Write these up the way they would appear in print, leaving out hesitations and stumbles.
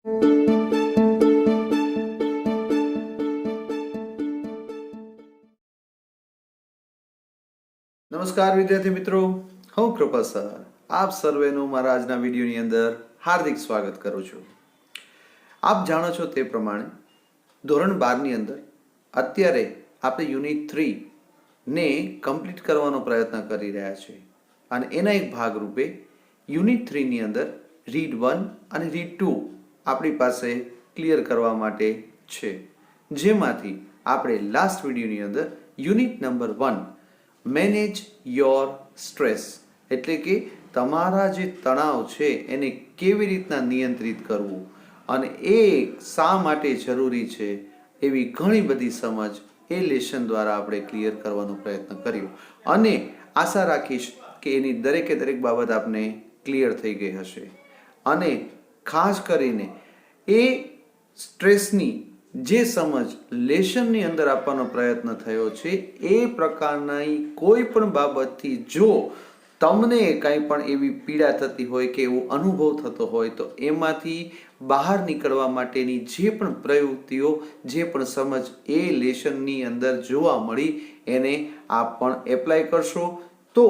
નમસ્કાર વિદ્યાર્થી મિત્રો, હું કૃપા સર આપ સર્વેનું મારા આજના વિડીયોની અંદર હાર્દિક સ્વાગત કરું છું. આપ જાણો છો તે પ્રમાણે ધોરણ 12ની અંદર અત્યારે આપણે યુનિટ 3 ને કમ્પ્લીટ કરવાનો પ્રયત્ન કરી રહ્યા છીએ અને એના એક ભાગરૂપે યુનિટ 3 ની અંદર રીડ 1 અને રીડ 2 આપણી પાસે ક્લિયર કરવા માટે છે, જેમાંથી આપણે લાસ્ટ વિડીયોની અંદર unit number 1 manage your stress એટલે કે તમારા જે તણાવ છે એને કેવી રીતના નિયંત્રિત કરવું અને એ શા માટે જરૂરી છે એવી ઘણી બધી સમજ એ લેસન દ્વારા આપણે ક્લિયર કરવાનો પ્રયત્ન કર્યો અને આશા રાખીશ કે એની દરેકે દરેક બાબત આપને ક્લિયર થઈ ગઈ હશે. અને ખાસ કરીને એ સ્ટ્રેસની જે સમજ લેશનની અંદર આપવાનો પ્રયત્ન થયો છે એ પ્રકારની કોઈ પણ બાબતથી જો તમને કંઈ પણ એવી પીડા થતી હોય કે એવો અનુભવ થતો હોય તો એમાંથી બહાર નીકળવા માટેની જે પણ પ્રવૃત્તિઓ, જે પણ સમજ એ લેશનની અંદર જોવા મળી એને આપ પણ એપ્લાય કરશો તો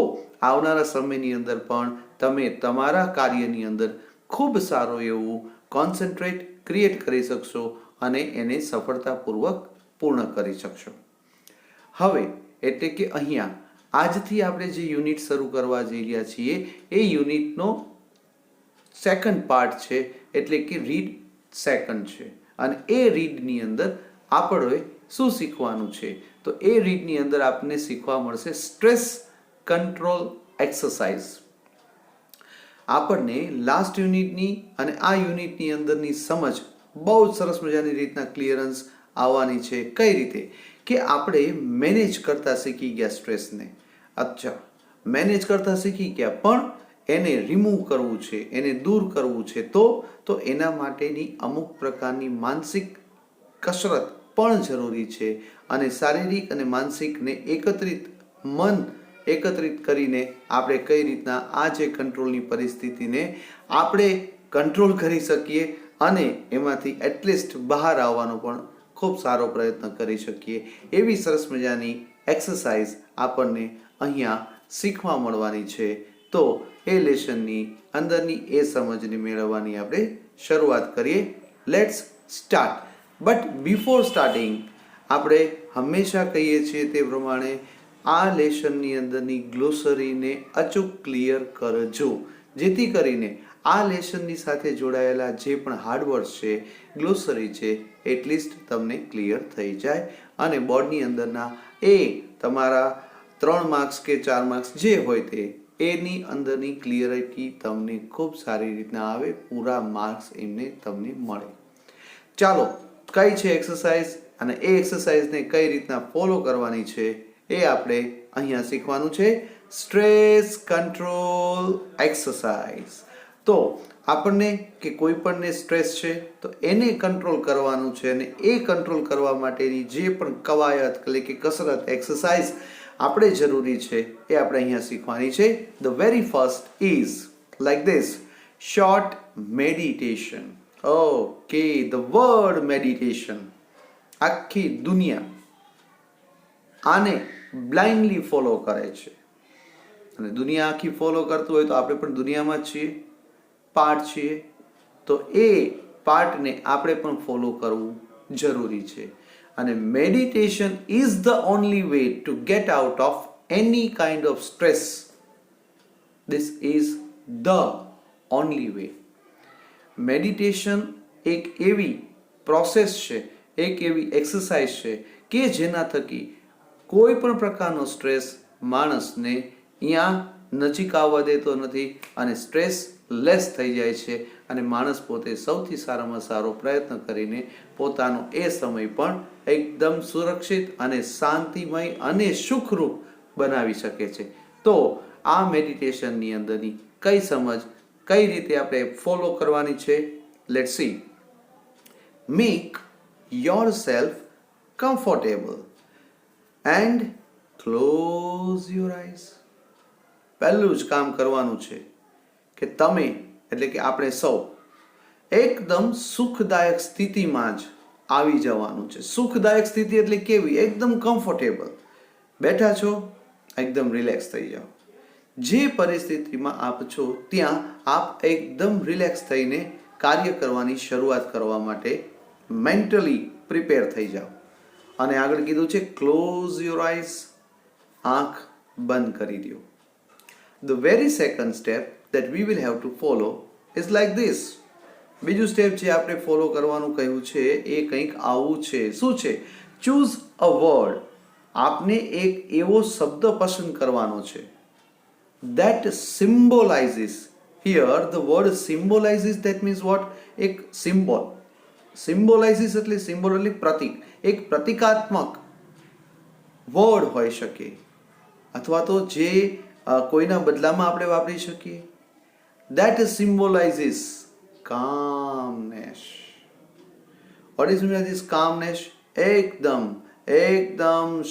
આવનારા સમયની અંદર પણ તમે તમારા કાર્યની અંદર ખૂબ સારું એવું કોન્સન્ટ્રેટ ક્રિએટ કરી શકશો અને એને સફળતાપૂર્વક પૂર્ણ કરી શકશો. હવે એટલે કે અહીંયા આજથી આપણે જે યુનિટ શરૂ કરવા જઈ રહ્યા છીએ એ યુનિટનો સેકન્ડ પાર્ટ છે, એટલે કે રીડ સેકન્ડ છે અને એ રીડની અંદર આપણે શું શીખવાનું છે તો એ રીડની અંદર આપને શીખવા મળશે સ્ટ્રેસ કંટ્રોલ એક્સરસાઇઝ. આપણને લાસ્ટ યુનિટની અને આ યુનિટની અંદરની સમજ બહુ સરસ મજાની રીતના ક્લિયરન્સ આવવાની છે. કઈ રીતે કે આપણે મેનેજ કરતા શીખી ગયા સ્ટ્રેસને. અચ્છા, મેનેજ કરતા શીખી ગયા પણ એને રિમૂવ કરવું છે, એને દૂર કરવું છે તો એના માટેની અમુક પ્રકારની માનસિક કસરત પણ જરૂરી છે અને શારીરિક અને માનસિકને એકત્રિત કરીને આપણે કઈ રીતના આ જે કંટ્રોલની પરિસ્થિતિને આપણે કંટ્રોલ કરી શકીએ અને એમાંથી એટલીસ્ટ બહાર આવવાનો પણ ખૂબ સારો પ્રયત્ન કરી શકીએ એવી સરસ મજાની એક્સરસાઇઝ આપણને અહીંયા શીખવા મળવાની છે. તો એ લેસનની અંદરની એ સમજને મેળવવાની આપણે શરૂઆત કરીએ. Let's start. But before starting આપણે હંમેશા કહીએ છીએ તે પ્રમાણે આ લેસનની અંદરની ગ્લોસરીને અચૂક ક્લિયર કરજો, જેથી કરીને આ લેસનની સાથે જોડાયેલા જે પણ હાર્ડવર્ડ્સ છે, ગ્લોસરી છે, એટલીસ્ટ તમને ક્લિયર થઈ જાય અને બોર્ડની અંદરના એ તમારા 3 માર્ક્સ કે 4 માર્ક્સ જે હોય તે એની અંદરની ક્લિયરિટી તમને ખૂબ સારી રીતના આવે, પૂરા માર્ક્સ એમને તમને મળે. ચાલો, કઈ છે એક્સરસાઇઝ અને એ એક્સરસાઇઝને કઈ રીતના ફોલો કરવાની છે એ આપણે અહીંયા શીખવાનું છે. Stress control exercise. તો આપણને કે કોઈ પણને સ્ટ્રેસ છે તો એને કંટ્રોલ કરવાનું છે અને એ કંટ્રોલ કરવા માટેની જે પણ કવાયત એટલે કે કસરત એક્સરસાઇઝ આપણે જરૂરી છે એ આપણે અહીંયા શીખવાની છે. The very first is like this, short meditation. Okay, the word meditation. આખી દુનિયા આને બ્લાઇન્ડલી ફોલો કરે છે અને દુનિયા આખી ફોલો કરતું હોય તો આપણે પણ દુનિયામાં જ છીએ, પાર્ટ છીએ, તો એ પાર્ટને આપણે પણ ફોલો કરવું જરૂરી છે. અને meditation is the only way to get out of any kind of stress. This is the only way. Meditation એક એવી પ્રોસેસ છે, એક એવી એક્સરસાઇઝ છે કે જેના થકી કોઈ પણ પ્રકારનો સ્ટ્રેસ માણસને અહીંયા નજીક આવવા દેતો નથી અને સ્ટ્રેસ લેસ થઈ જાય છે અને માણસ પોતે સૌથી સારામાં સારો પ્રયત્ન કરીને પોતાનો એ સમય પણ એકદમ સુરક્ષિત અને શાંતિમય અને સુખરૂપ બનાવી શકે છે. તો આ મેડિટેશનની અંદરની કઈ સમજ કઈ રીતે આપણે ફોલો કરવાની છે, let's see. Make yourself comfortable and close your eyes. પહેલું જ કામ કરવાનું છે કે તમે એટલે કે આપણે સૌ એકદમ સુખદાયક સ્થિતિમાં જ આવી જવાનું છે. સુખદાયક સ્થિતિ એટલે કેવી? એકદમ કમ્ફર્ટેબલ. બેઠા છો, એકદમ રિલેક્સ થઈ જાઓ. જે પરિસ્થિતિમાં આપ છો ત્યાં આપ એકદમ રિલેક્સ થઈને કાર્ય કરવાની શરૂઆત કરવા માટે મેન્ટલી પ્રિપેર થઈ જાઓ. અને આગળ કીધું છે ક્લોઝ યોર આઈઝ, આંખ બંધ કરી દો. The very second step that we will have to follow is like this. બીજું સ્ટેપ જે આપણે ફોલો કરવાનું કહ્યું છે એ કંઈક આવું છે. શું છે? Choose a word. આપને એક એવો શબ્દ પસંદ કરવાનો છે that symbolizes. Here the word symbolizes, that means what? એક સિમ્બોલ. symbolizes એટલે સિમ્બોલ એટલે પ્રતીક. એક પ્રતિકાત્મક વર્ડ હોઈ શકે અથવા તો જે કોઈના બદલામાં આપણે વાપરી શકીએ. that symbolizes calmness. what is mean this calmness? એકદમ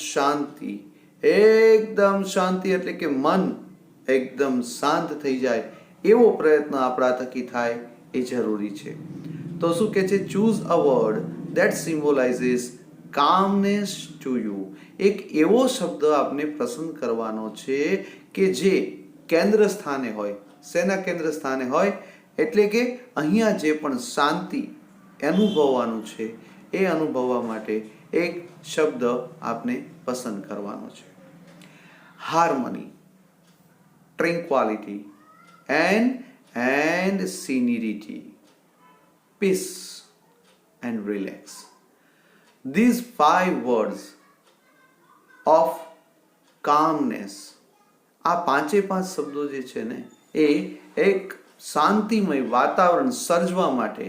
શાંતિ. એકદમ શાંતિ એટલે કે મન એકદમ શાંત થઈ જાય એવો પ્રયત્ન આપણા થકી થાય એ જરૂરી છે. તો શું કે છે? Choose a word that symbolizes calmness to you. એક એવો શબ્દ આપને પસંદ કરવાનો છે કે જે કેન્દ્ર સ્થાને હોય. શેના કેન્દ્ર સ્થાને હોય? એટલે કે અહીંયા જે પણ શાંતિ અનુભવવાનું છે એ અનુભવવા માટે એક શબ્દ આપને પસંદ કરવાનો છે. Harmony, tranquility and serenity, peace and relax. These 5 words of calmness, આ પાંચે પાંચ શબ્દો જે છે ને એ એક શાંતિમય વાતાવરણ સર્જવા માટે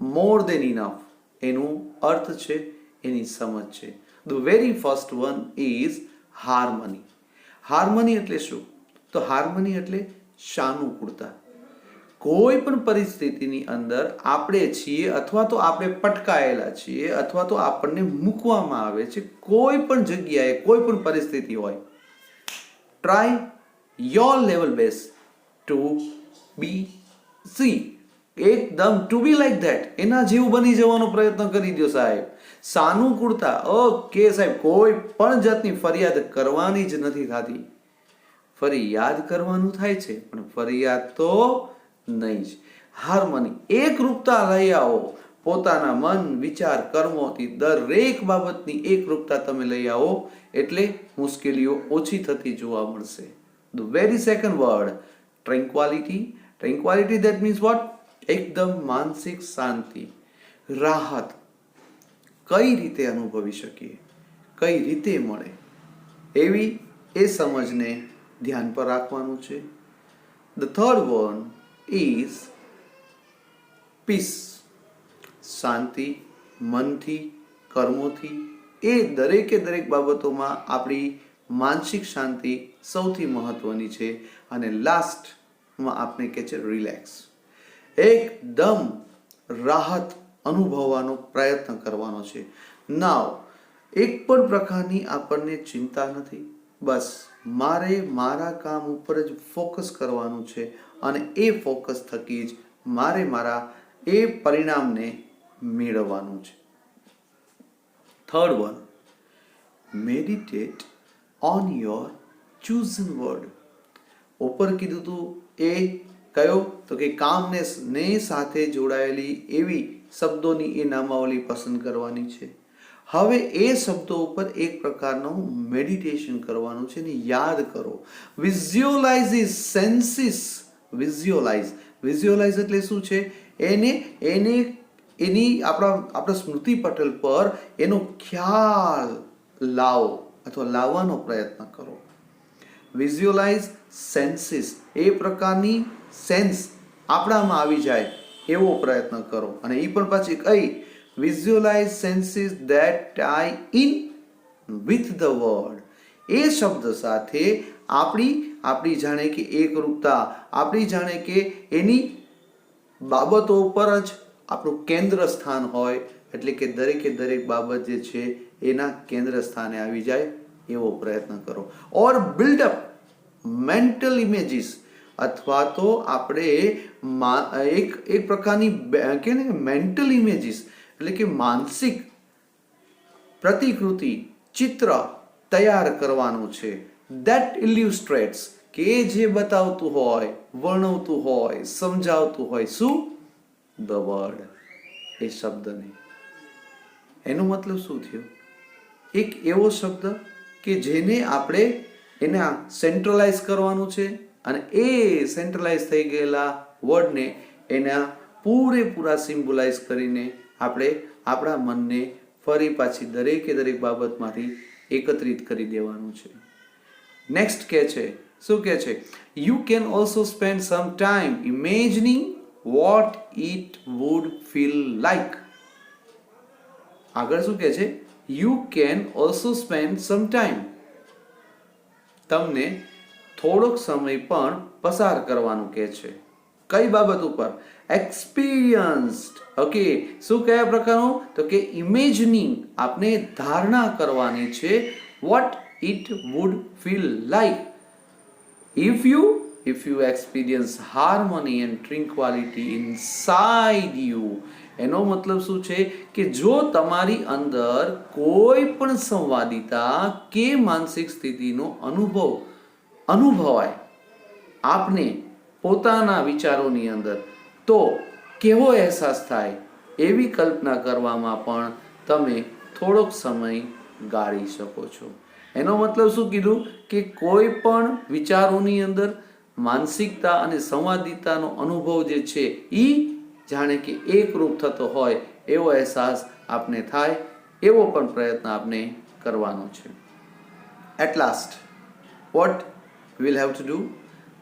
મોર દેન ઇનફ એનું અર્થ છે, એની સમજ છે. The very first one is harmony. Harmony એટલે શું? તો હાર્મની એટલે શાનુકૂળતા. કોઈ પણ પરિસ્થિતિની અંદર આપણે છીએ અથવા તો આપણે પટકાયેલા છીએ અથવા તો આપણને મૂકવામાં આવે છે કોઈ પણ જગ્યાએ, કોઈ પણ પરિસ્થિતિ હોય, try your level best to be એકદમ ટુ બી લાઈક ધેટ. એના જેવું બની જવાનો પ્રયત્ન કરી દો સાહેબ. સાનુકૂળતા. ઓકે સાહેબ, કોઈ પણ જાતની ફરિયાદ કરવાની જ નથી થતી. ફરિયાદ કરવાનું થાય છે પણ ફરિયાદ તો નહીં જ. હાર્મની, એકરૂપતા લઈ આવો. પોતાના મન, વિચાર, કર્મોથી દરેક બાબતની એકરૂપતા તમે લઈ આવો એટલે મુશ્કેલીઓ ઓછી થતી જોવા મળશે. The very second word, tranquility. Tranquility, that means what? એકદમ માનસિક શાંતિ, રાહત. કઈ રીતે અનુભવી શકીએ, કઈ રીતે મળે એવી એ સમજને ધ્યાન પર રાખવાનું છે. The third one is peace. શાંતિ, મનથી, કર્મોથી, એ દરેકે દરેક બાબતોમાં આપણી માનસિક શાંતિ સૌથી મહત્વની છે. અને લાસ્ટમાં આપણે કહે છે રિલેક્સ. એકદમ રાહત અનુભવવાનો પ્રયત્ન કરવાનો છે. નાવ, એક પણ પ્રકારની આપણને ચિંતા નથી. બસ મારે મારા કામ ઉપર જ ફોકસ કરવાનું છે અને એ ફોકસ થકી જ મારે મારા એ પરિણામને મેળવવાનું છે. Third one, meditate on your chosen word. ઉપર કીધું હતું એ કયો? તો કે કામનેસ ને સાથે જોડાયેલી એવી શબ્દોની એ નામાવલી પસંદ કરવાની છે. હવે એ શબ્દો ઉપર એક પ્રકારનું મેડિટેશન કરવાનું છે ને યાદ કરો. Visualise senses. વિઝ્યુઅલાઇઝ એટલે શું છે? એની આપણા સ્મૃતિ પટલ પર એનો ખ્યાલ લાવો અથવા લાવવાનો પ્રયત્ન કરો. વિઝ્યુઅલાઇઝ સેન્સીસ, એ પ્રકારની સેન્સ આપણામાં આવી જાય એવો પ્રયત્ન કરો. અને એ પણ પાછી કઈ? Visualize senses that tie in with the word. એ શબ્દ સાથે આપણી જાણે કે એકરૂપતા, આપણી જાણે કે એની બાબતો ઉપર જ આપણું કેન્દ્ર સ્થાન હોય એટલે કે દરેકે દરેક બાબત જે છે એના કેન્દ્ર સ્થાને આવી જાય એવો પ્રયત્ન કરો. ઓર બિલ્ડ અપ મેન્ટલ ઇમેજીસ. અથવા તો આપણે એક પ્રકારની કે મેન્ટલ ઇમેજીસ એટલે કે માનસિક પ્રતિકૃતિ ચિત્ર તૈયાર કરવાનું છે. ધેટ ઇલ્યુસ્ટ્રેટ્સ કે જે બતાવતું હોય, વર્ણવતું હોય, સમજાવતું હોય શું? ધ વર્ડ, એ શબ્દને. એનો મતલબ શું થયો? એક એવો શબ્દ કે જેને આપણે એના સેન્ટ્રલાઇઝ કરવાનું છે અને એ સેન્ટ્રલાઇઝ થઈ ગયેલા વર્ડને એના પૂરેપૂરા સિમ્બોલાઇઝ કરીને આપણે આપણા મનને ફરી પાછી દરેકે દરેક બાબતમાંથી એકત્રિત કરી દેવાનું છે. નેક્સ્ટ કે છે, શું કે છે? You can also spend some time imagining what it would feel like. આગળ શું કે છે? You can also spend some time, તમને થોડોક સમય પણ પસાર કરવાનું કે છે. કઈ બાબત ઉપર? એક્સપિરિયન્સ્ડ. ઓકે, શું કયા પ્રકારનું? તો કે ઇમેજિનિંગ, આપણે ધારણા કરવાની છે vote it would feel like if you experience harmony and tranquility inside you. એનો મતલબ શું છે કે જો તમારી અંદર કોઈ પણ સંવાદિતા કે માનસિક સ્થિતિનો અનુભવાય આપને પોતાના વિચારોની અંદર, તો કેવો અહેસાસ થાય એવી કલ્પના કરવામાં પણ તમે થોડોક સમય ગાળી શકો છો. એનો મતલબ શું કીધું કે કોઈ પણ વિચારોની અંદર માનસિકતા અને સંવાદિતાનો અનુભવ જે છે એ જાણે કે એકરૂપ થતો હોય એવો અહેસાસ આપને થાય, એવો પણ પ્રયત્ન આપને કરવાનો છે. At last what we'll have to do,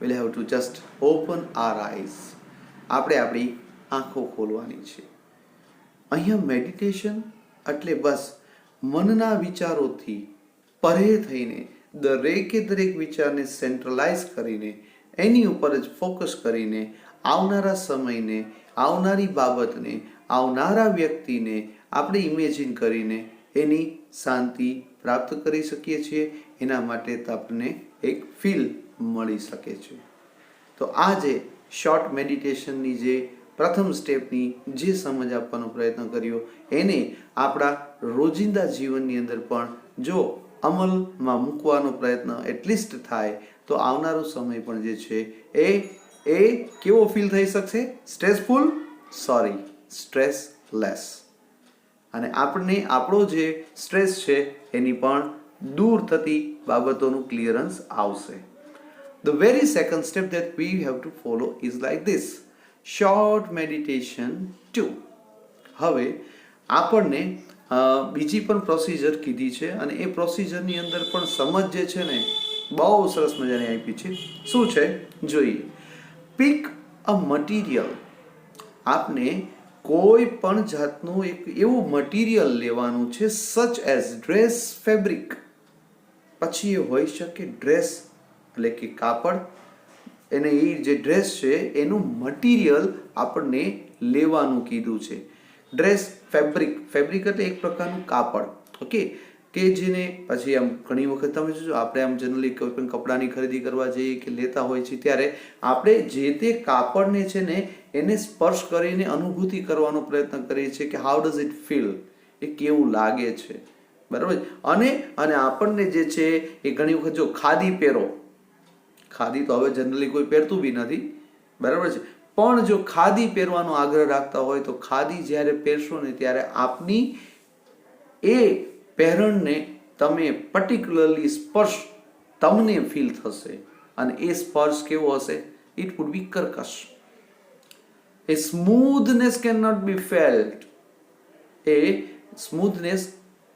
we'll have to just open our eyes. આપણે આપણી આંખો ખોલવાની છે. અહીંયા મેડિટેશન એટલે બસ મનના વિચારોથી પરે થઈને દરેકે દરેક વિચારને સેન્ટ્રલાઇઝ કરીને એની ઉપર જ ફોકસ કરીને આવનારા સમયને, આવનારી બાબતને, આવનારા વ્યક્તિને આપણે ઇમેજિન કરીને એની શાંતિ પ્રાપ્ત કરી શકીએ છીએ. એના માટે આપણને એક ફીલ મળી શકે છે. તો આ જે શોર્ટ મેડિટેશનની જે પ્રથમ સ્ટેપની જે સમજ આપવાનો પ્રયત્ન કર્યો, એને આપણા રોજિંદા જીવનની અંદર પણ જો અમલમાં મૂકવાનો પ્રયત્ન એટલીસ્ટ થાય તો આવનારો સમય પણ જે છે એ કેવો ફીલ થઈ શકશે? સ્ટ્રેસફુલ? સોરી, સ્ટ્રેસલેસ. અને આપણને આપણો જે સ્ટ્રેસ છે એની પણ દૂર થતી બાબતોનું ક્લિયરન્સ આવશે. The very second step that we have to follow is like this: short meditation 2. હવે આપણને બીજી પણ પ્રોસિજર કીધી છે અને એ પ્રોસિજરની અંદર પણ સમજ જે છે ને બહુ સરસ મજાની આપી છે. શું છે જોઈએ. પિક અ મટીરિયલ. આપને કોઈ પણ જાતનું એક એવું મટીરિયલ લેવાનું છે, સચ એઝ ડ્રેસ, ફેબ્રિક. પછી એ હોઈ શકે ડ્રેસ એટલે કે કાપડ, એને એ જે ડ્રેસ છે એનું મટીરિયલ આપણને લેવાનું કીધું છે. ડ્રેસ, ફેબ્રિક, ફેબ્રિક એટલે એક પ્રકારનું કાપડ. ઓકે, કે જેને પછી આમ ઘણી વખત તમે જોજો આપણે આમ જનરલી કોઈ પણ કપડાની ખરીદી કરવા જઈએ કે લેતા હોય છે ત્યારે આપણે જે તે કાપડને છે ને એને સ્પર્શ કરીને અનુભૂતિ કરવાનો પ્રયત્ન કરીએ છીએ કે હાઉ ડઝ ઇટ ફીલ, એ કેવું લાગે છે. બરાબર. અને આપણને જે છે એ ઘણી વખત જો ખાદી પહેરો, ખાદી તો હવે જનરલી કોઈ પહેરતું બી નથી, બરાબર છે, પણ જો ખાદી પહેરવાનો આગ્રહ રાખતા હોય તો ખાદી જ્યારે પહેરશો ને ત્યારે આપની એ પહેરણને તમે પર્ટિક્યુલરલી સ્પર્શ તમને ફીલ થશે અને એ સ્પર્શ કેવો હશે? ઇટ વુડ બી કર્કશ. એ smoothness can not be felt. એ સ્મૂધનેસ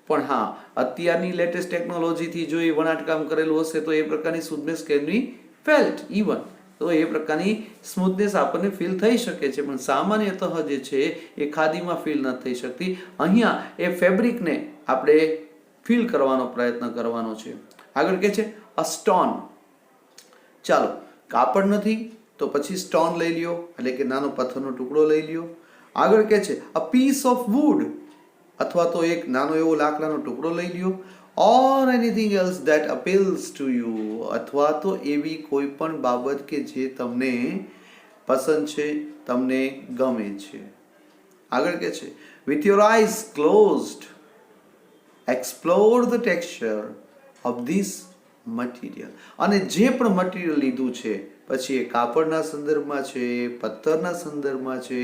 પણ હા, અત્યારની લેટેસ્ટ ટેકનોલોજીથી જો એ વણાટકામ કરેલું હશે તો એ પ્રકારની smoothness can be felt even, તો એ પ્રકારની સ્મૂથનેસ આપણને ફીલ થઈ શકે છે, પણ સામાન્યતઃ જે છે એ ખાદીમાં ફીલ ન થઈ શકતી. અહીંયા એ ફેબ્રિકને આપણે ફીલ કરવાનો પ્રયત્ન કરવાનો છે. આગળ કે છે અ સ્ટોન. ચાલો, કાપડ નથી તો પછી સ્ટોન લઈ લ્યો, એટલે કે નાનો પથ્થરનો ટુકડો લઈ લ્યો. આગળ કે છે અ પીસ ઓફ વુડ, અથવા તો એક નાનો એવો લાકડાનો ટુકડો લઈ લ્યો. Or anything else that appeals to you, અથવા તો એવી કોઈ પણ બાબત કે જે તમને પસંદ છે, તમને ગમે છે. આગળ કે છે with your eyes closed explore the texture of this material. અને જે પણ મટીરિયલ લીધું છે, પછી એ કાપડના સંદર્ભમાં છે, પથ્થરના સંદર્ભમાં છે,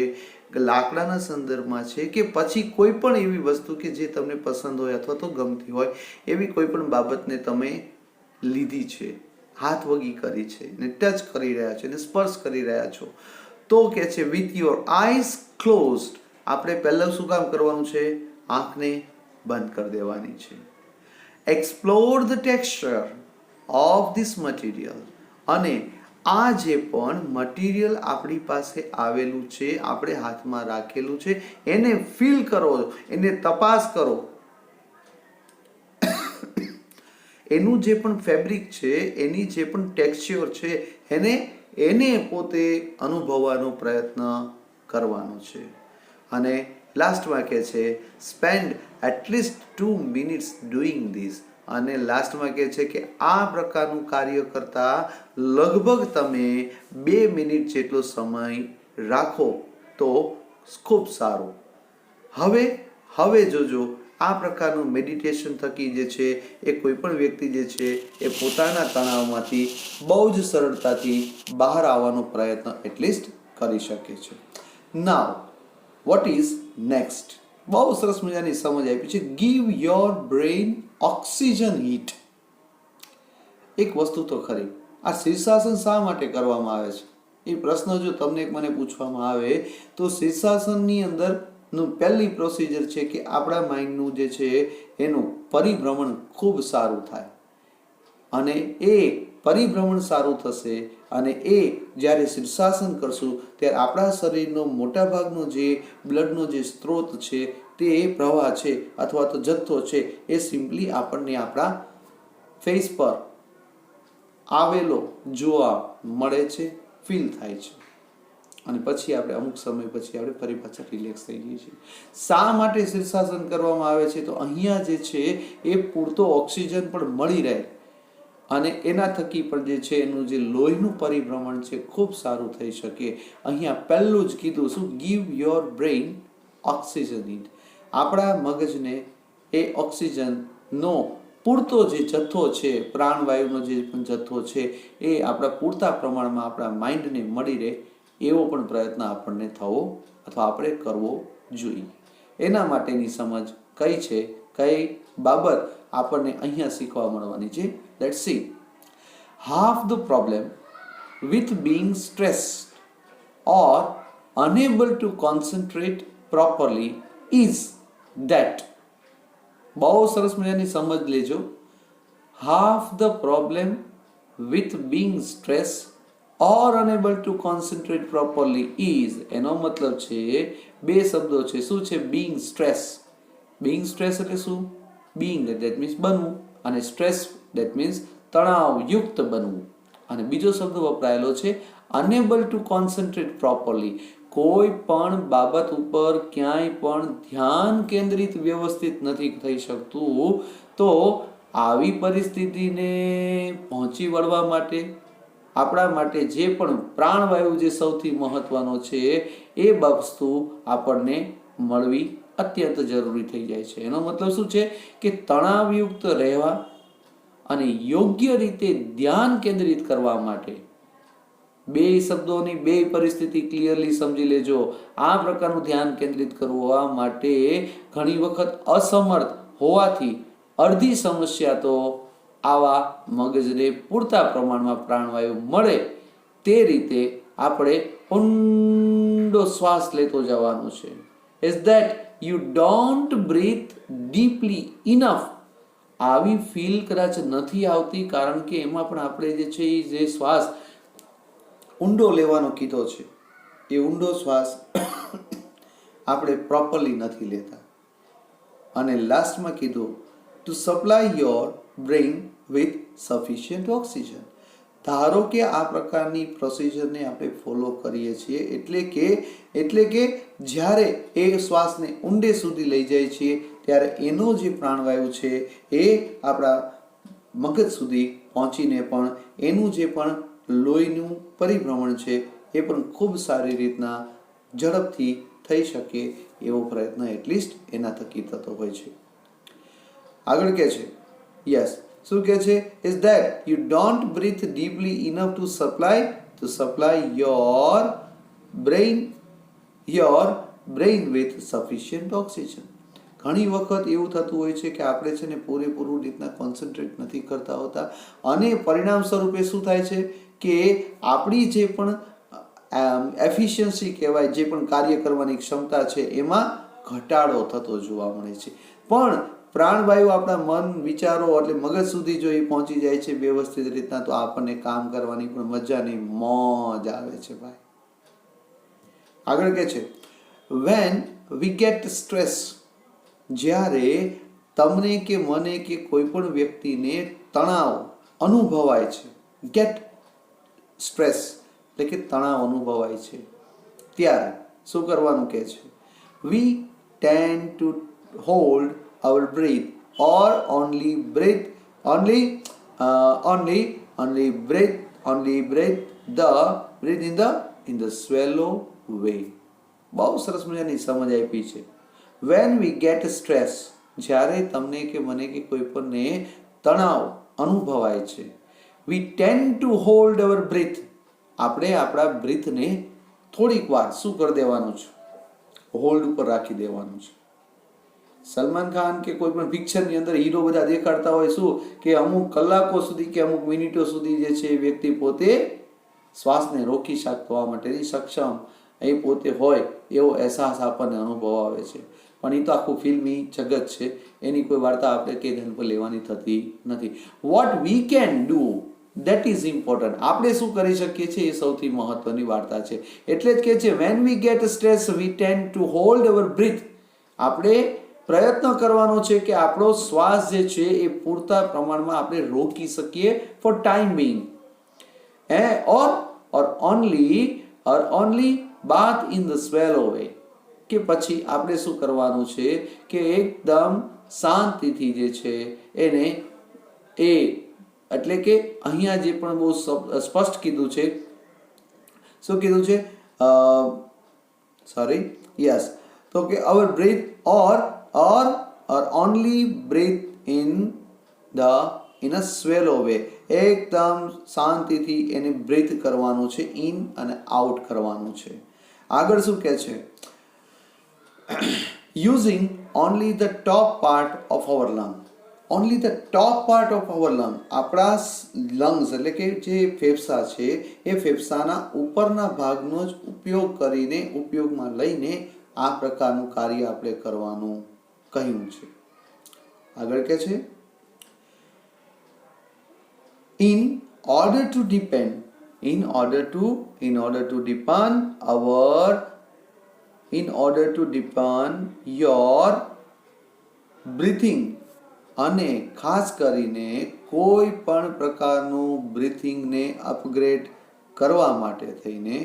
લાકડાના સંદર્ભમાં છે, કે પછી કોઈ પણ એવી વસ્તુ કે જે તમને પસંદ હોય અથવા તો ગમતી હોય, એવી કોઈ પણ બાબતને તમે લીધી છે, હાથ વગી કરી છે, ને ટચ કરી રહ્યા છો, ને સ્પર્શ કરી રહ્યા છો, તો કે છે વિથ યોર આઈઝ ક્લોઝડ. આપણે પહેલાં શું કામ કરવાનું છે? આંખને બંધ કરી દેવાની છે. Explore the texture of this material. અને આ જે પણ મટીરિયલ આપણી પાસે આવેલું છે, આપણે હાથમાં રાખેલું છે, એને ફીલ કરો, એને તપાસ કરો. એનું જે પણ ફેબ્રિક છે, એની જે પણ ટેક્સચર છે, એને પોતે અનુભવવાનો પ્રયત્ન કરવાનો છે. અને લાસ્ટમાં કહે છે spend at least 2 minutes doing this. અને લાસ્ટમાં કહે છે કે આ પ્રકારનું કાર્ય કરતા લગભગ તમે 2 મિનિટ જેટલો સમય રાખો તો ખૂબ સારું. હવે જોજો, આ પ્રકારનું મેડિટેશન થકી જે છે એ કોઈ પણ વ્યક્તિ જે છે એ પોતાના તણાવમાંથી બહુ જ સરળતાથી બહાર આવવાનો પ્રયત્ન એટલીસ્ટ કરી શકે છે. નાવ વોટ ઇઝ નેક્સ્ટ? બહુ સરસ મજાની સમજ આપી છે. Give your brain oxygen heat. એક વસ્તુ તો ખરી, આ શીર્ષાસન શા માટે કરવામાં આવે છે એ પ્રશ્ન જો તમને મને પૂછવામાં આવે તો શીર્ષાસનની અંદર નું પહેલી પ્રોસિજર છે કે આપણા માઇન્ડનું જે છે એનું પરિભ્રમણ ખૂબ સારું થાય. અને એ પરિભ્રમણ સારું થશે અને એ જ્યારે શીર્ષાસન કરશું ત્યારે આપણા શરીરનો મોટાભાગનો જે બ્લડનો જે સ્ત્રોત છે, તે પ્રવાહ છે અથવા તો જથ્થો છે, એ સિમ્પલી આપણને આપણા ફેસ પર આવેલો જોવા મળે છે, ફીલ થાય છે. અને પછી આપણે અમુક સમય પછી આપણે ફરી પાછા રિલેક્સ થઈ જઈએ છીએ. શા માટે શીર્ષાસન કરવામાં આવે છે? તો અહીંયા જે છે એ પૂરતો ઓક્સિજન પણ મળી રહે અને એના થકી પણ જે છે એનું જે લોહીનું પરિભ્રમણ છે ખૂબ સારું થઈ શકે. અહીંયા પહેલું જ કીધું શું? Give your brain oxygen heat. આપણા મગજને એ ઓક્સિજનનો પૂરતો જે જથ્થો છે, પ્રાણવાયુનો જે પણ જથ્થો છે, એ આપણા પૂરતા પ્રમાણમાં આપણા માઇન્ડને મળી રહે એવો પણ પ્રયત્ન આપણને થવો અથવા આપણે કરવો જોઈએ. એના માટેની સમજ કઈ છે, કઈ બાબત આપણને અહીંયા શીખવા મળવાની છે? Let's C. Half the problem with being stressed or enable two concentrate properly is that. બહુ સરસ મજાની સમજ લેજો. Half the problem with being stress or enable two concentrate properly is, એનો મતલબ છે બે શબ્દો છે. શું છે? Being stress. બીંગ સ્ટ્રેસ એટલે શું? બીંગ દેટ મીન્સ બનવું, અને સ્ટ્રેસ દેટ મીન્સ તણાવયુક્ત બનવું. અને બીજો શબ્દ વપરાયેલો છે અનેબલ ટુ કોન્સન્ટ્રેટ પ્રોપરલી. કોઈ પણ બાબત ઉપર ક્યાંય પણ ધ્યાન કેન્દ્રિત વ્યવસ્થિત નથી થઈ શકતું. તો આવી પરિસ્થિતિને પહોંચી વળવા માટે આપણા માટે જે પણ પ્રાણવાયુ જે સૌથી મહત્વનો છે એ વસ્તુ આપણને મળવી અત્યંત જરૂરી થઈ જાય છે. એનો મતલબ શું છે કે તણાવયુક્ત રહેવા અને યોગ્ય રીતે ધ્યાન કેન્દ્રિત કરવા માટે બે શબ્દોની બે પરિસ્થિતિ ક્લિયરલી સમજી લેજો. આ પ્રકારનું ધ્યાન કેન્દ્રિત કરવા માટે ઘણી વખત અસમર્થ હોવાથી અડધી સમસ્યા તો આવા મગજને પૂરતા પ્રમાણમાં પ્રાણવાયુ મળે તે રીતે આપણે ઊંડો શ્વાસ લેતો જવાનો છે. Is that you don't breathe deeply enough. આવી ફીલ કદાચ નથી આવતી કારણ કે એમાં પણ આપણે જે છે એ જે શ્વાસ ઊંડો લેવાનો કીધો છે, એ ઊંડો શ્વાસ આપણે પ્રોપરલી નથી લેતા. અને લાસ્ટમાં કીધું to supply your brain with sufficient oxygen. ધારો કે આ પ્રકારની પ્રોસિજરને આપણે ફોલો કરીએ છીએ એટલે કે જ્યારે એ શ્વાસને ઊંડે સુધી લઈ જાય છીએ ત્યારે એનો જે પ્રાણવાયુ છે એ આપણા મગજ સુધી પહોંચીને પણ એનું જે પણ લોહીનું પરિભ્રમણ છે એ પણ ખૂબ સારી રીતના ઝડપથી થઈ શકે એવો પ્રયત્ન એટલીસ્ટ એના થકી થતો હોય છે. આગળ કે છે યસ શું કહે છે is that you don't breathe deeply enough to supply your brain with sufficient oxygen. ઘણી વખત એવું થતું હોય છે કે આપણે છે ને પૂરેપૂરું રીતના કોન્સન્ટ્રેટ નથી કરતા હોતા અને પરિણામ સ્વરૂપે શું થાય છે કે આપણી જે પણ એફિશિયન્સી કહેવાય, જે પણ કાર્ય કરવાની ક્ષમતા છે એમાં ઘટાડો થતો જોવા મળે છે. પણ પ્રાણવાયુ આપણા મન વિચારો એટલે મગજ સુધી જો એ પહોંચી જાય છે વ્યવસ્થિત રીતના તો આપણને કામ કરવાની પણ મજાની મોજ આવે છે ભાઈ. આગળ કે છે વેન વી ગેટ સ્ટ્રેસ, જ્યારે તમને કે મને કે કોઈ પણ વ્યક્તિને તણાવ અનુભવાય છે, ગેટ સ્ટ્રેસ એટલે કે તણાવ અનુભવાય છે, ત્યારે શું કરવાનું કહે છે we tend to hold our breath or only breathe in the swallow way. બહુ સરસ મજાની સમજ આપી છે. when we get stress, જ્યારે તમને કે મને કે કોઈ પણને તણાવ અનુભવાય છે, we tend to hold our breath, આપણે આપણા બ્રીથને થોડીક વાર શું કરી દેવાનું છે, હોલ્ડ ઉપર રાખી દેવાનું છે. સલમાન ખાન કે કોઈ પણ પિક્ચરની અંદર હીરો બધા દેખાડતા હોય શું કે અમુક કલાકો સુધી કે અમુક મિનિટો સુધી જે છે એ વ્યક્તિ પોતે શ્વાસને રોકી શકવા માટેની સક્ષમ એ પોતે હોય એવો અહેસાસ આપણને અનુભવ આવે છે. પણ એ તો આખું ફિલ્મી જગત છે, એની કોઈ વાર્તા આપણે કે ધ્યાન પર લેવાની થતી નથી. What we can do that is important. આપણે શું કરી શકીએ છીએ એ સૌથી મહત્વની વાર્તા છે. એટલે જ કે છે when we get stress we tend to hold our breath. આપણે પ્રયત્ન કરવાનો છે કે આપણો શ્વાસ જે છે એ પૂરતા પ્રમાણમાં આપણે રોકી શકીએ for time being, or only bath in the shallow way, કે પછી આપણે શું કરવાનું છે કે એકદમ શાંતિથી જે છે એને એટલે કે અહીંયા જે પણ બહુ સ્પષ્ટ કીધું છે, શું કીધું છે તો કે our breath or only breathe in a swallow way, એકદમ શાંતિથી એને બ્રીથ કરવાનું છે, ઇન અને આઉટ કરવાનું છે. આગળ શું કહે છે using only the top part of our lung, આપણા લંગ્સ એટલે કે જે ફેફસા છે એ ફેફસાના ઉપરના ભાગનો જ ઉપયોગમાં લઈને આ પ્રકારનું કાર્ય આપણે કરવાનું કહ્યું છે. આગળ કે છે in order to deepen your breathing, અને ખાસ કરીને કોઈ પણ પ્રકારનું બ્રીથિંગને અપગ્રેડ કરવા માટે થઈને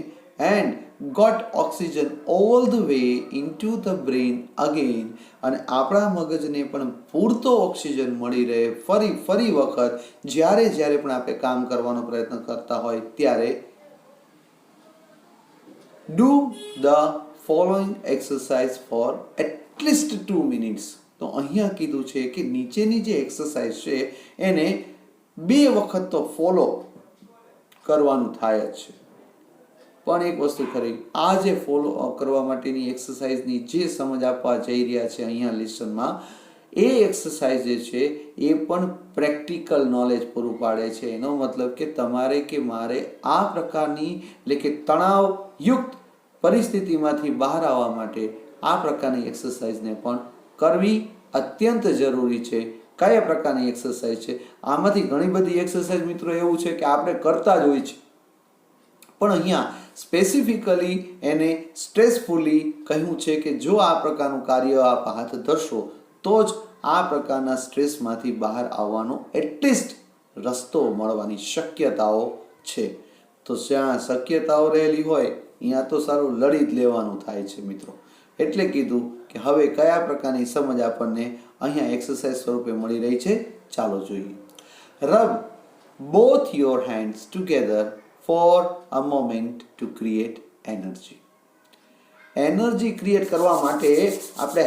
and got oxygen all the way into the brain again, અને આપણા મગજને પણ પૂરતો ઓક્સિજન મળી રહે ફરી વખત જ્યારે પણ આપણે કામ કરવાનો પ્રયત્ન કરતા હોય ત્યારે do the following exercise for at least 2 minutes. તો અહીંયા કીધું છે કે નીચેની જે એક્સરસાઇઝ છે એને 2 વખત તો ફોલો કરવાનું થાય જ છે. પણ એક વસ્તુ ખરી, આ જે ફોલો કરવા માટેની એક્સરસાઇઝની જે સમજ આપવા જઈ રહ્યા છે અહીંયા લેસનમાં, એ એક્સરસાઇઝ જે છે એ પણ પ્રેક્ટિકલ નોલેજ પૂરું પાડે છે. એનો મતલબ કે તમારે કે મારે આ પ્રકારની એટલે કે તણાવયુક્ત પરિસ્થિતિમાંથી બહાર આવવા માટે આ પ્રકારની એક્સરસાઇઝને પણ કરવી અત્યંત જરૂરી છે. કયા પ્રકારની એક્સરસાઇઝ છે? આમાંથી ઘણી બધી એક્સરસાઇઝ મિત્રો એવું છે કે આપણે કરતા જ હોય છે, પણ અહીંયા સ્પેસિફિકલી એને સ્ટ્રેસફુલી કહ્યું છે કે જો આ પ્રકારનું કાર્ય આપ હાથ ધરશો તો જ આ પ્રકારના સ્ટ્રેસમાંથી બહાર આવવાનો એટલીસ્ટ રસ્તો મળવાની શક્યતાઓ છે. તો જ્યાં શક્યતાઓ રહેલી હોય ત્યાં તો સારું લડી જ લેવાનું થાય છે મિત્રો. એટલે કીધું કે કે હવે કયા પ્રકારની સમજ આપણને અહીંયા એક્સરસાઇઝ સ્વરૂપે મળી રહી છે. ચાલો જોઈએ. Rub both your hands together for a moment to create energy. Energy create કરવા માટે આપણે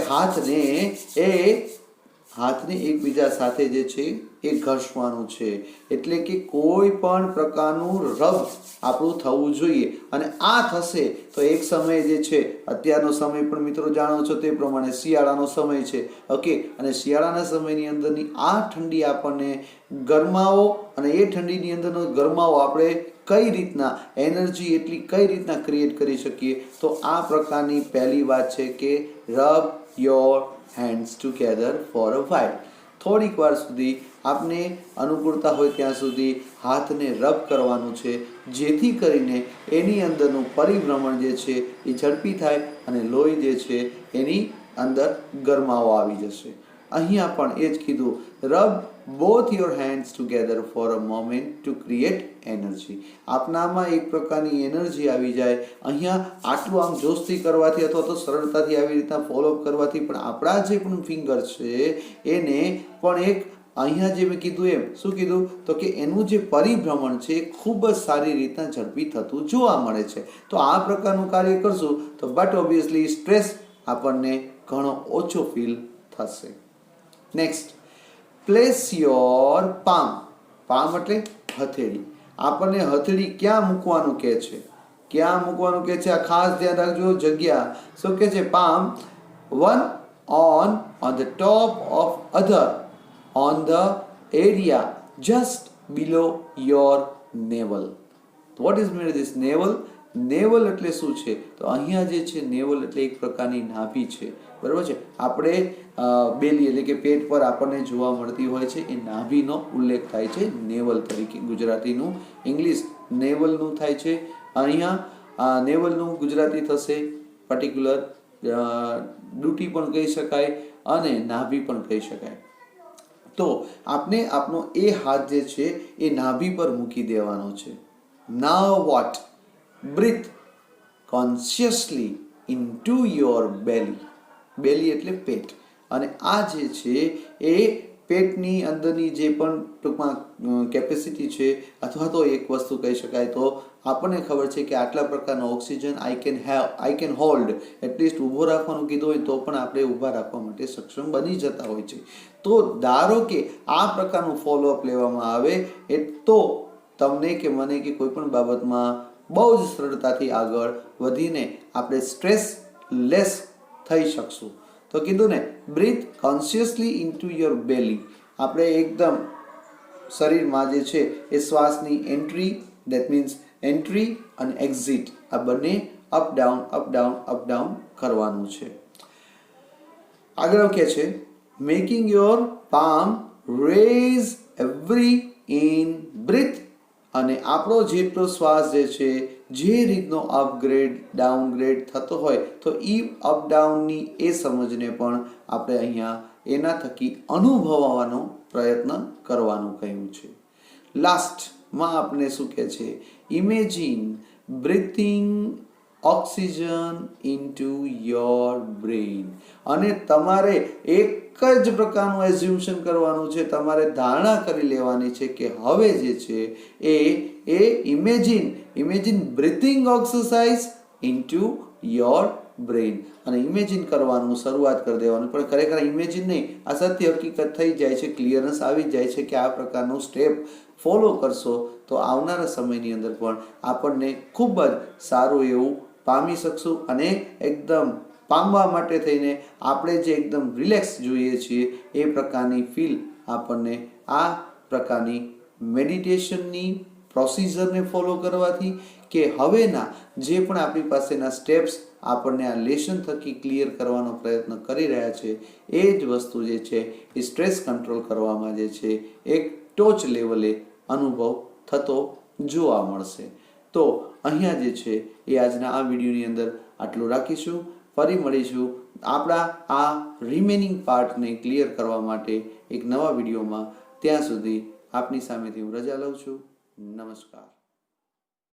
હાથને એકબીજા સાથે જે છે એ ઘસવાનું છે. એટલે કે કોઈ પણ પ્રકારનું રબ આપણું થવું જોઈએ. અને આ થશે તો એક સમય જે છે, અત્યારનો સમય પણ મિત્રો જાણો છો તે પ્રમાણે શિયાળાનો સમય છે. ઓકે, અને શિયાળાના સમયની અંદરની આ ઠંડી આપણને ગરમાવો, અને એ ઠંડીની અંદરનો ગરમાવો આપણે કઈ રીતના એનર્જી એટલી કઈ રીતના ક્રિએટ કરી શકીએ. તો આ પ્રકારની પહેલી વાત છે કે rub your hands together for a while. થોડીક વાર સુધી આપને અનુકૂળતા હોય ત્યાં સુધી હાથને રબ કરવાનું છે, જેથી કરીને એની અંદરનું પરિભ્રમણ જે છે એ ઝડપી થાય અને લોહી જે છે એની અંદર ગરમાવો આવી જશે. અહીંયા પણ એ જ કીધું, rub both your hands together for a moment to create energy. આપનામાં એક પ્રકારની એનર્જી આવી જાય. અહીંયા આટલું આમ જોશથી કરવાથી અથવા તો સરળતાથી આવી રીતના ફોલોઅપ કરવાથી પણ આપણા જે પણ ફિંગર છે એને પણ એક અહીંયા જે મેં કીધું એમ શું કીધું તો કે એનું જે પરિભ્રમણ છે એ ખૂબ જ સારી રીતના ઝડપી થતું જોવા મળે છે. તો આ પ્રકારનું કાર્ય કરશું તો બટ ઓબ્વિયસલી સ્ટ્રેસ આપણને ઘણો ઓછો ફીલ થશે. નેક્સ્ટ, પ્લેસ યોર પામ એટલે હથેળી. આપણને હથેળી ક્યાં મૂકવાનું કહે છે, ક્યાં મૂકવાનું કહે છે, આ ખાસ ધ્યાન રાખજો. જગ્યા શું કહે છે, palm one on the top of other on the area just below your navel. What is meant this navel? Naval એટલે શું છે તો અહીંયા જે છે નેવલ એટલે એક પ્રકારની નાભી છે. બરાબર છે. આપણે બેલી એટલે કે પેટ પર આપણને જોવા મળતી હોય છે એ નાભીનો ઉલ્લેખ થાય છે નેવલ તરીકે. ગુજરાતીનું ઇંગ્લિશ નેવલનું થાય છે. અહીંયા નેવલનું ગુજરાતી થશે પર્ટિક્યુલર ડ્યુટી પણ કહી શકાય અને નાભી પણ કહી શકાય. તો આપણે આપણો એ હાથ જે છે એ નાભી પર મૂકી દેવાનો છે. Now what? Breathe consciously into your belly. બેલી એટલે પેટ. અને આ જે છે એ પેટની અંદરની જે પણ ટૂંકમાં કેપેસિટી છે અથવા તો એક વસ્તુ કહી શકાય તો આપણને ખબર છે કે આટલા પ્રકારનો oxygen I can hold. At least ઊભો રાખવાનું કીધું હોય તો પણ આપણે ઊભા રાખવા માટે સક્ષમ બની જતા હોય છે. તો ધારો કે આ પ્રકારનું ફોલોઅપ લેવામાં આવે એ તો તમને કે મને કે કોઈ પણ બાબતમાં બહુ જ સરળતાથી આગળ વધીને આપણે સ્ટ્રેસ લેસ થઈ શકશું. તો કીધું ને, breathe consciously into your belly. આપણે એકદમ શરીરમાં જે છે એ શ્વાસની એન્ટ્રી, દેટ મીન્સ એન્ટ્રી અને એક્ઝિટ, આ બંને up down up down up down કરવાનું છે. આગળ કહે છે making your palm raise every in breath. અને આપણો જેટલો શ્વાસ જે છે જે રીતનો અપગ્રેડ ડાઉનગ્રેડ થતો હોય તો એ અપ ડાઉનની એ સમજને પણ આપણે અહીંયા એના થકી અનુભવવાનો પ્રયત્ન કરવાનું કહ્યું છે. લાસ્ટમાં આપણે શું કહે છે, imagine breathing oxygen into your brain. અને તમારે એક જ પ્રકારનું એઝ્યુમ્શન કરવાનું છે, તમારે ધારણા કરી લેવાની છે કે હવે જે છે એ imagine breathing exercise into your brain. અને ઇમેજિન કરવાનું શરૂઆત કરી દેવાનું. પણ ખરેખર ઇમેજિન નહીં, આ સત્ય હકીકત થઈ જાય છે, ક્લિયરન્સ આવી જાય છે કે આ પ્રકારનું સ્ટેપ ફોલો કરશો તો આવનારા સમયની અંદર પણ આપણને ખૂબ જ સારું એવું પામી શકશું. અને એકદમ પામવા માટે થઈને આપણે જે એકદમ રિલેક્સ જોઈએ છીએ એ પ્રકારની ફીલ આપણને આ પ્રકારની મેડિટેશનની પ્રોસિજરને ફોલો કરવાથી કે હવેના જે પણ આપણી પાસેના સ્ટેપ્સ આપણને આ લેશન થકી ક્લિયર કરવાનો પ્રયત્ન કરી રહ્યા છે એ જ વસ્તુ જે છે એ સ્ટ્રેસ કંટ્રોલ કરવામાં જે છે એક ટોચ લેવલે અનુભવ થતો જોવા મળશે. તો અહીંયા જે છે એ આજના આ વિડીયોની અંદર આટલું રાખીશું. ફરી મળીશું આપણા આ રિમેનિંગ પાર્ટને ક્લિયર કરવા માટે એક નવા વિડીયોમાં. ત્યાં સુધી આપની સામેથી હું રજા લઉં છું. નમસ્કાર.